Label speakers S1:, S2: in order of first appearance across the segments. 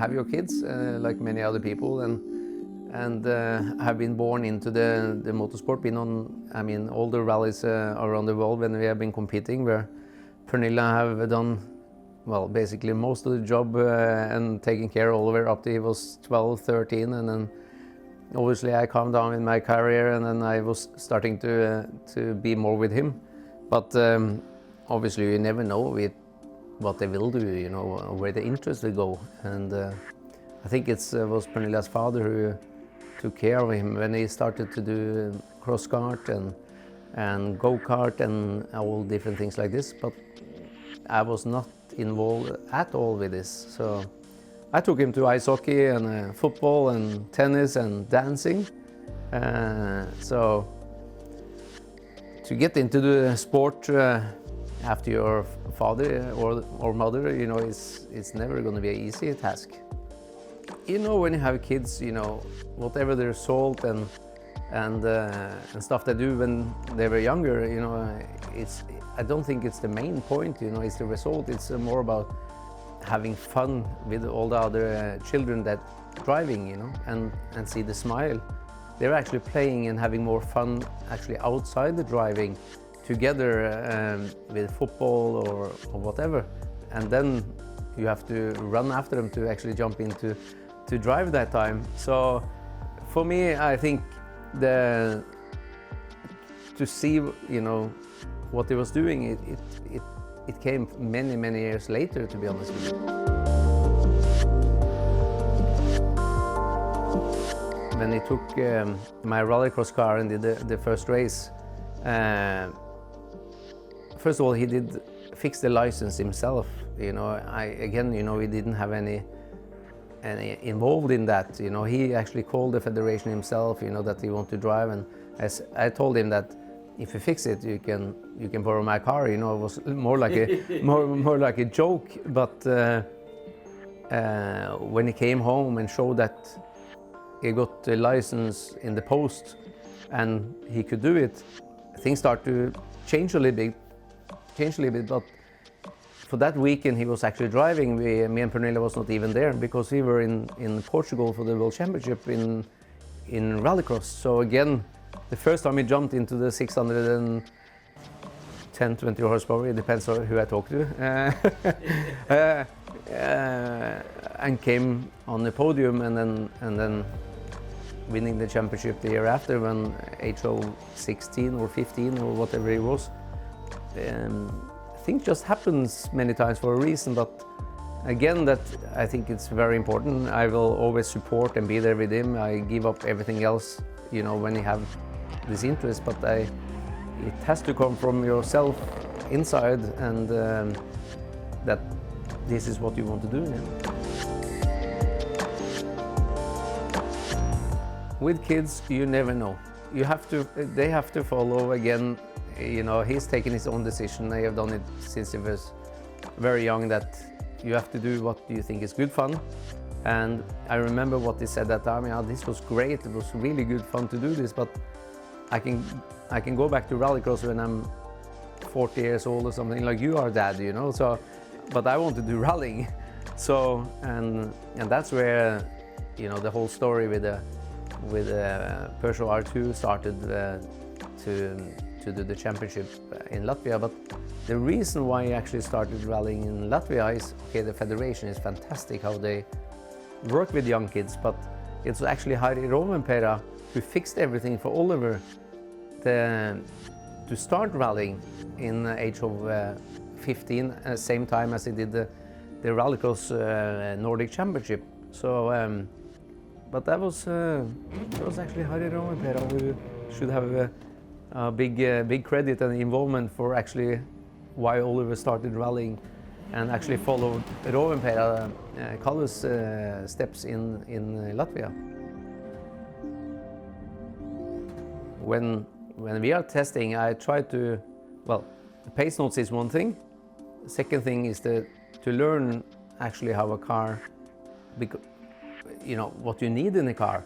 S1: have your kids, like many other people, and have been born into the motorsport, been on, I mean, all the rallies around the world when we have been competing, where Pernilla have done, well, basically most of the job and taking care of Oliver up to he was 12, 13, and then obviously I calmed down in my career, and then I was starting to be more with him. But obviously you never know what they will do, you know, where the interest will go. And I think it was Pernilla's father who took care of him when he started to do cross kart and go-kart and all different things like this. But I was not involved at all with this. So I took him to ice hockey and football and tennis and dancing. So to get into the sport after your father or mother, you know, it's never going to be an easy task. You know, when you have kids, you know, whatever their result and stuff they do when they were younger, you know, I don't think it's the main point, you know, it's the result. It's more about having fun with all the other children that driving, you know, and see the smile. They're actually playing and having more fun actually outside the driving together with football or whatever. And then you have to run after them to actually jump into to drive that time. So for me, I think to see, you know, what he was doing, it came many years later, to be honest with you. When he took my rallycross car and did the first race, first of all, he did fix the license himself. You know, again, you know, he didn't have any involved in that. You know, he actually called the federation himself, you know, that he wanted to drive, and I told him that if you fix it, you can borrow my car. You know, it was more like a more like a joke. But when he came home and showed that he got the license in the post and he could do it, things start to change a little bit. But for that weekend he was actually driving. Me and Pernilla was not even there because we were in Portugal for the World Championship in rallycross. So again, the first time he jumped into the 610-20 horsepower, it depends on who I talk to, and came on the podium, and then winning the championship the year after when age of 16 or 15 or whatever it was. Things just happens many times for a reason, but again, that I think it's very important. I will always support and be there with him. I give up everything else, you know, when you have this interest, but it has to come from yourself inside, and that this is what you want to do. Yeah. With kids, you never know. They have to follow again. You know, he's taken his own decision. They have done it since he was very young, that you have to do what you think is good fun. And I remember what he said that time. Yeah, this was great. It was really good fun to do this, but I can go back to rallycross when I'm 40 years old or something, like you are, Dad. You know. So, but I want to do rallying. So and that's where, you know, the whole story with Peugeot R2 started to do the championship in Latvia. But the reason why I actually started rallying in Latvia is, okay, the federation is fantastic how they work with young kids, but it's actually Harry Rovenpera who fixed everything for Oliver to start rallying in the age of 15, same time as he did the rallycross Nordic Championship. So, but that was actually Harry Rovenpera who should have a big credit and involvement for actually why Oliver started rallying and actually followed Rovenpera Kalle's steps in Latvia. When we are testing, I try to, well, the pace notes is one thing. The second thing is to learn actually how a car, you know, what you need in a car.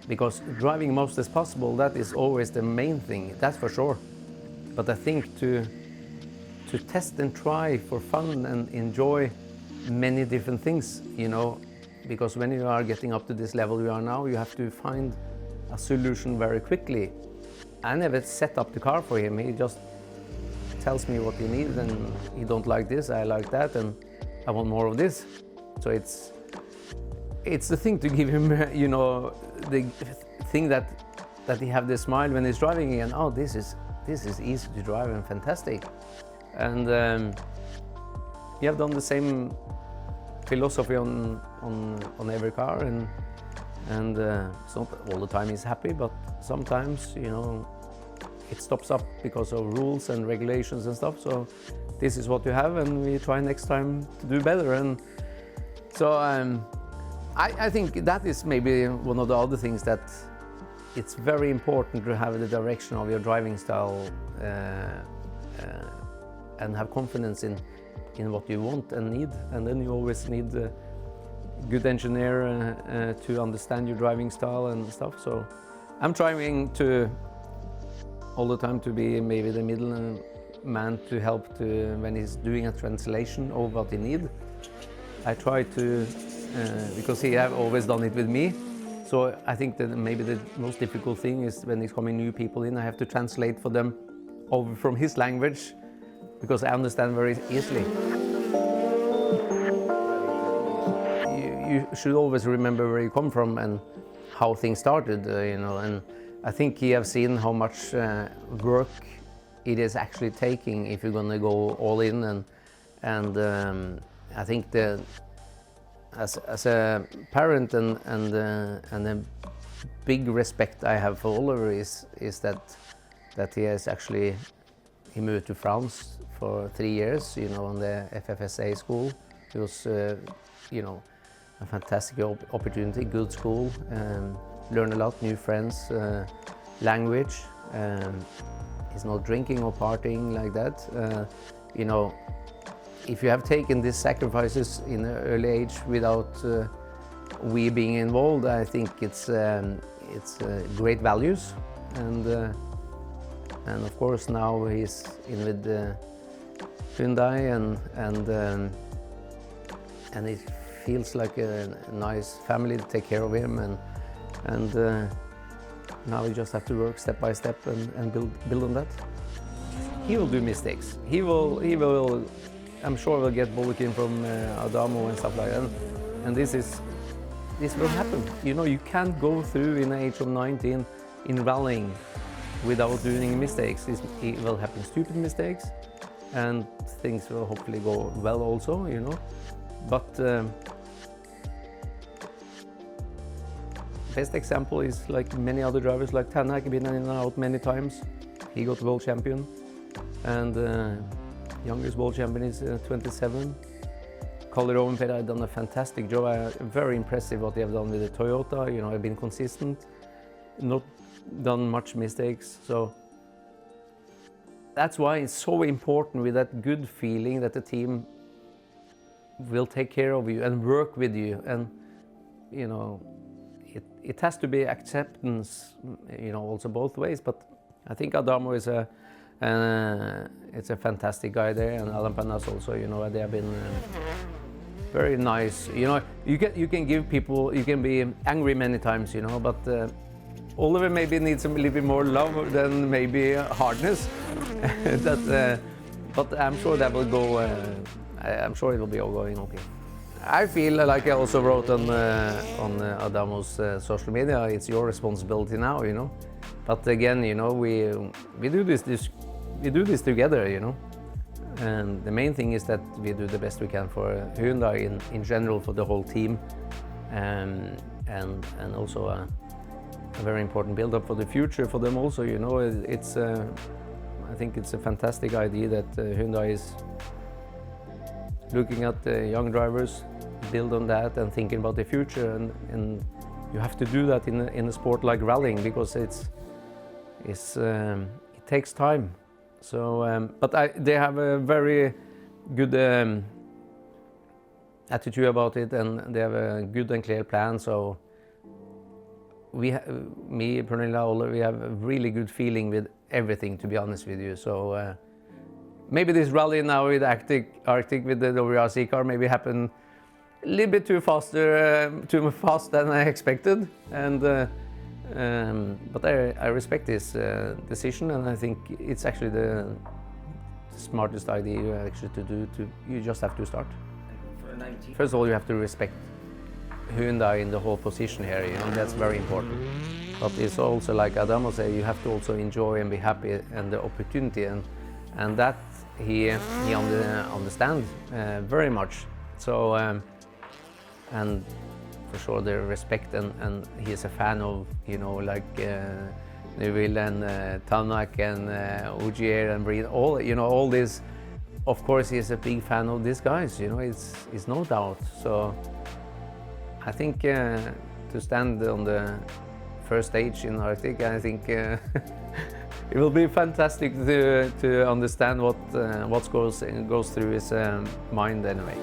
S1: Because driving most as possible, that is always the main thing, that's for sure. But I think to test and try for fun and enjoy many different things, you know, because when you are getting up to this level you are now, you have to find a solution very quickly. I never set up the car for him. He just tells me what he needs, and he don't like this, I like that, and I want more of this. So it's the thing to give him, you know, the thing that he have this smile when he's driving again. Oh, this is easy to drive and fantastic. And we have done the same philosophy on every car, and it's not all the time he's happy, but sometimes, you know, it stops up because of rules and regulations and stuff. So this is what you have, and we try next time to do better. And so I think that is maybe one of the other things, that it's very important to have the direction of your driving style and have confidence in what you want and need. And then you always need a good engineer to understand your driving style and stuff. So I'm trying to all the time to be maybe the middle man to help to when he's doing a translation of what he needs. I try to, because he have always done it with me. So I think that maybe the most difficult thing is when there's coming new people in, I have to translate for them over from his language, because I understand very easily. You should always remember where you come from and how things started, you know. And I think he have seen how much work it is actually taking if you're gonna go all in. And I think that as a parent and a big respect I have for Oliver is that he has actually, he moved to France for 3 years, you know, on the FFSA school. It was, you know, a fantastic opportunity, good school, learn a lot, new friends, language. He's not drinking or partying like that. You know, if you have taken these sacrifices in an early age without we being involved, I think it's great values. And of course now he's in with Hyundai, and it feels like a nice family to take care of him, and now we just have to work step by step and build on that. He will do mistakes. He will. I'm sure we'll get bollocking from Adamo and stuff like that. And this will happen. You know, you can't go through in the age of 19 in rallying without doing mistakes. It will happen stupid mistakes, and things will hopefully go well also, you know. But best example is like many other drivers, like Tanak, been in and out many times. He got world champion, and youngest world champion is 27. Calder and Pera have done a fantastic job. Very impressive what they have done with the Toyota. You know, I've been consistent, not done much mistakes. So that's why it's so important with that good feeling that the team will take care of you and work with you. And you know, it has to be acceptance, you know, also both ways. But I think Adamo is it's a fantastic guy there, and Alan Panas also, you know, they have been very nice. You know, you can give people, you can be angry many times, you know, but Oliver maybe needs a little bit more love than maybe hardness. But I'm sure that will go. I'm sure it will be all going okay. I feel like I also wrote on Adamo's social media. It's your responsibility now, you know. But again, you know, we do this together, you know. And the main thing is that we do the best we can for Hyundai in general, for the whole team, and also a very important build-up for the future for them also. You know, I think it's a fantastic idea that Hyundai is looking at the young drivers, build on that, and thinking about the future. And you have to do that in a sport like rallying, because it takes time. So, but they have a very good attitude about it, and they have a good and clear plan. So me, Pernilla, Oliver, we have a really good feeling with everything, to be honest with you. So maybe this rally now with Arctic with the WRC car maybe happen a little bit too fast than I expected, and but I respect his decision, and I think it's actually the smartest idea actually to do. You just have to start. First of all, you have to respect Hyundai in the whole position here. You know, that's very important. But it's also like Adamo said, you have to also enjoy and be happy and the opportunity, and that he understands very much. So and for sure the respect, and he is a fan of, you know, like Neville and Tanak and Ogier and Breen, all, you know, all this. Of course, he is a big fan of these guys. You know, it's no doubt. So I think to stand on the first stage in Arctic, I think it will be fantastic to understand what goes through his mind anyway.